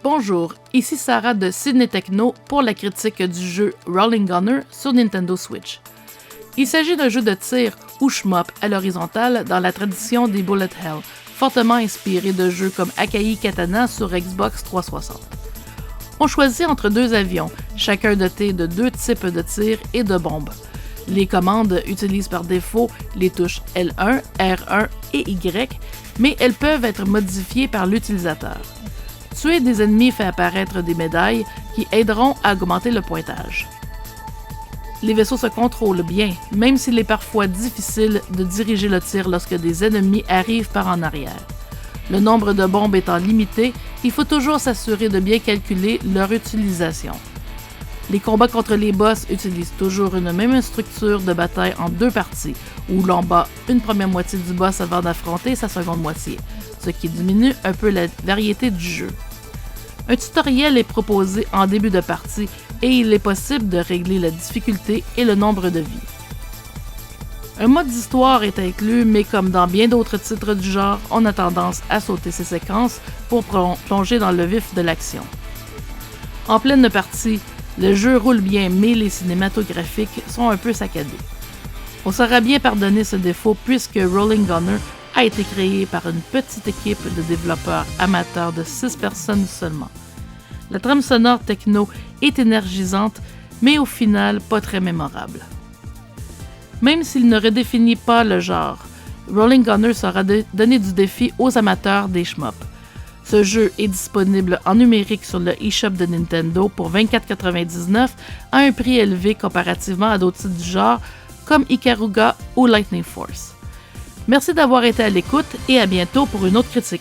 Bonjour, ici Sarah de Sydney Techno pour la critique du jeu Rolling Gunner sur Nintendo Switch. Il s'agit d'un jeu de tir ou shmup à l'horizontale dans la tradition des Bullet Hell, fortement inspiré de jeux comme Akai Katana sur Xbox 360. On choisit entre deux avions, chacun doté de deux types de tirs et de bombes. Les commandes utilisent par défaut les touches L1, R1 et Y, mais elles peuvent être modifiées par l'utilisateur. Tuer des ennemis fait apparaître des médailles qui aideront à augmenter le pointage. Les vaisseaux se contrôlent bien, même s'il est parfois difficile de diriger le tir lorsque des ennemis arrivent par en arrière. Le nombre de bombes étant limité, il faut toujours s'assurer de bien calculer leur utilisation. Les combats contre les boss utilisent toujours une même structure de bataille en deux parties, où l'on bat une première moitié du boss avant d'affronter sa seconde moitié, ce qui diminue un peu la variété du jeu. Un tutoriel est proposé en début de partie et il est possible de régler la difficulté et le nombre de vies. Un mode d'histoire est inclus, mais comme dans bien d'autres titres du genre, on a tendance à sauter ces séquences pour plonger dans le vif de l'action. En pleine partie, le jeu roule bien, mais les cinématographiques sont un peu saccadés. On saura bien pardonner ce défaut puisque Rolling Gunner a été créé par une petite équipe de développeurs amateurs de 6 personnes seulement. La trame sonore techno est énergisante, mais au final pas très mémorable. Même s'il ne redéfinit pas le genre, Rolling Gunner saura donner du défi aux amateurs des shmups. Ce jeu est disponible en numérique sur le eShop de Nintendo pour 24,99$ à un prix élevé comparativement à d'autres titres du genre comme Ikaruga ou Lightning Force. Merci d'avoir été à l'écoute et à bientôt pour une autre critique.